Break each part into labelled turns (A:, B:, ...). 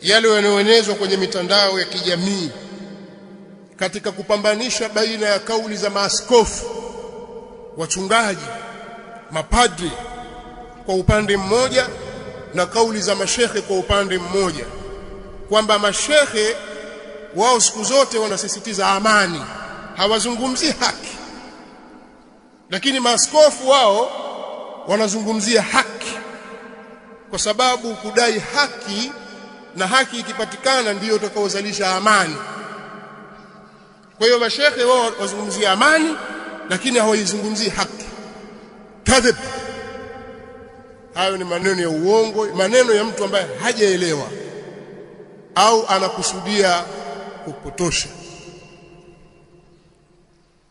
A: yale yanayoenezwa kwenye mitandao ya kijamii katika kupambanisha baina ya kauli za maaskofu, wachungaji, mapadri kwa upande mmoja na kauli za mashehe kwa upande mmoja, kwamba mashehe wao siku zote wanasisitiza amani, hawazungumzii haki, lakini maaskofu wao wanazungumzia haki, kwa sababu kudai haki na haki ikipatikana ndiyo itakaozalisha amani. Kwa hiyo mashehe wao wazungumzia amani lakini hawaizungumzii haki. Kadhib. Hayo ni maneno ya uongo, maneno ya mtu ambaye hajaelewa au anakusudia kupotosha.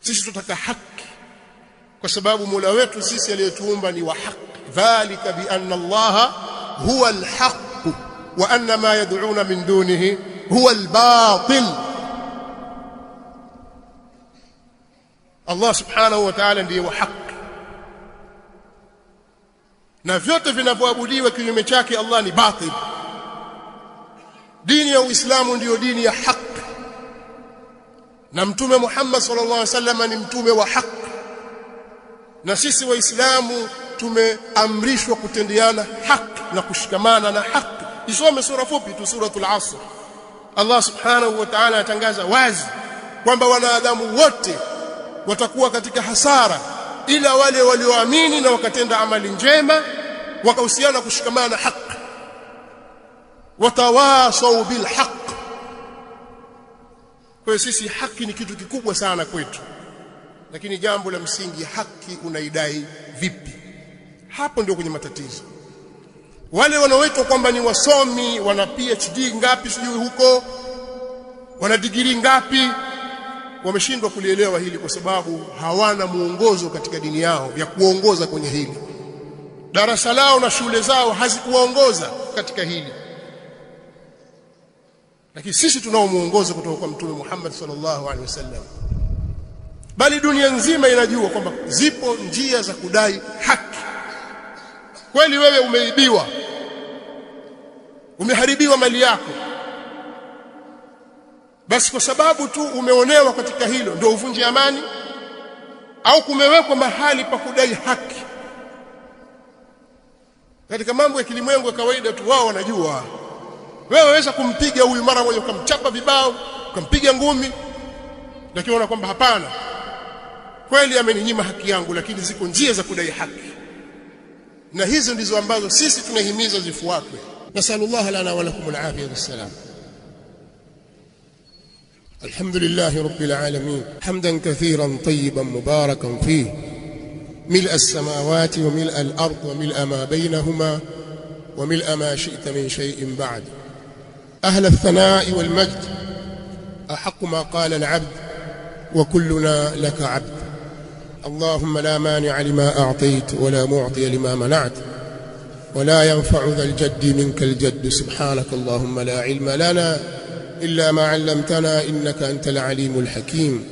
A: Sisi tutaka haki kwa sababu Mola wetu sisi aliyetuumba ni wa haki. Dhalika bi anna Allaha huwa al-haq wa anna ma yad'una min dunihi huwa al-batil. Allah subhanahu wa ta'ala ndiye wa haki, na vyote vinavyoabudiwa kinyume chake Allah ni batil. Dini ya Uislamu ndiyo dini ya haki, na Mtume Muhammad sallallahu alaihi wasallam ni mtume wa haki, na sisi Waislamu tumeamrishwa kutendeana haki na kushikamana na haki. Isome sura fupi tu, suratul Asr. Allah subhanahu wa ta'ala atangaza wazi kwamba wanadamu wote watakuwa katika hasara ila wale walioamini na wakatenda amali njema wakahusiana kushikamana na haki, watawasau bil haq. Kwa sisi haki ni kitu kikubwa sana kwetu, lakini jambo la msingi, haki unaidai vipi? Hapo ndio kwenye matatizo. Wale wanaoitwa kwamba ni wasomi, wana PhD ngapi sijui huko, wana degree ngapi, wameshindwa kulielewa hili kwa sababu hawana muongozo katika dini yao ya kuongoza kwenye hili. Darasa lao na shule zao hazikuwaongoza katika hili. Lakini sisi tunao muongozo kutoka kwa Mtume Muhammad sallallahu alaihi wasallam. Bali dunia nzima inajua kwamba zipo njia za kudai haki. Kweli wewe umeibiwa, umeharibiwa mali yako, basi kwa sababu tu umeonewa katika hilo ndio uvunje amani? Au kumewekwa mahali pa kudai haki? Katika mambo ya kilimwengu ya kawaida tu wao wanajua. Wewe waweza kumpiga huyu mara moja, ukamchapa vibao, ukampiga ngumi, lakini unaona kwamba hapana, kweli ameninyima haki yangu, lakini ziko njia za kudai haki, na hizo ndizo ambazo sisi tunahimiza zifuatwe. Nasallallahu lana wa lakum al-afiyah was-salam. الحمد لله رب العالمين حمدا كثيرا طيبا مباركا فيه ملء السماوات وملء الأرض وملء ما بينهما وملء ما شئت من شيء بعد. أهل الثناء والمجد أحق ما قال العبد وكلنا لك عبد. اللهم لا مانع لما أعطيت ولا معطي لما منعت ولا ينفع ذا الجد منك الجد. سبحانك اللهم لا علم لنا إلا ما علمتنا إنك أنت العليم الحكيم.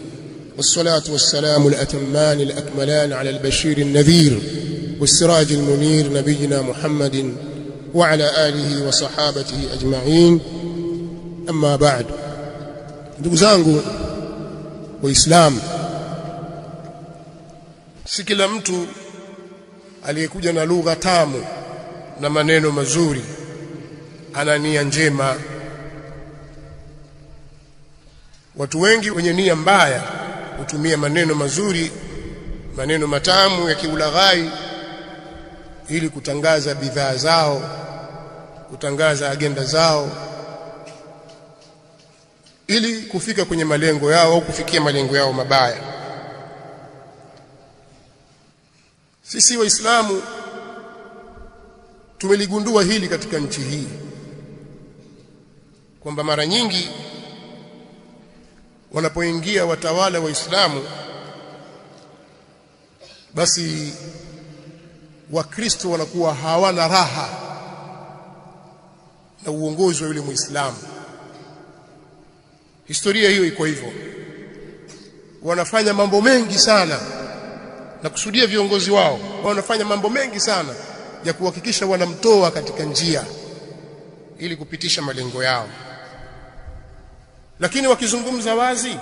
A: والصلاة والسلام الأتمان الأكملان على البشير النذير والسراج المنير نبينا محمد وعلى آله وصحابته أجمعين. أما بعد. ndugu zangu waislamu, si kila mtu aliyekuja na lugha tamu na maneno mazuri ana nia njema. Watu wengi wenye nia mbaya hutumia maneno mazuri, maneno matamu ya kiulaghai ili kutangaza bidhaa zao, kutangaza agenda zao, ili kufika kwenye malengo yao au kufikia malengo yao mabaya. Sisi Waislamu tumeligundua hili katika nchi hii, kwamba mara nyingi wanapoingia watawala Waislamu, basi Wakristo wanakuwa hawana raha na uongozi wa yule Muislamu. Historia hiyo iko hivyo. Wanafanya mambo mengi sana, na kusudia viongozi wao wanafanya mambo mengi sana ya kuhakikisha wanamtoa katika njia, ili kupitisha malengo yao. Lakini wakizungumza wazi,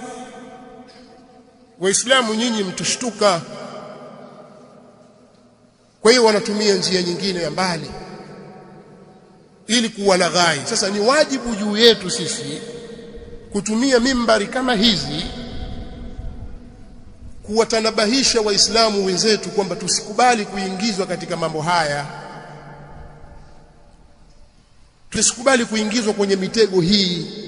A: Waislamu nyinyi mtushtuka. Kwa hiyo wanatumia njia nyingine ya mbali ili kuwalaghai. Sasa ni wajibu juu yetu sisi kutumia mimbari kama hizi kuwatanabahisha Waislamu wenzetu kwamba tusikubali kuingizwa katika mambo haya, tusikubali kuingizwa kwenye mitego hii.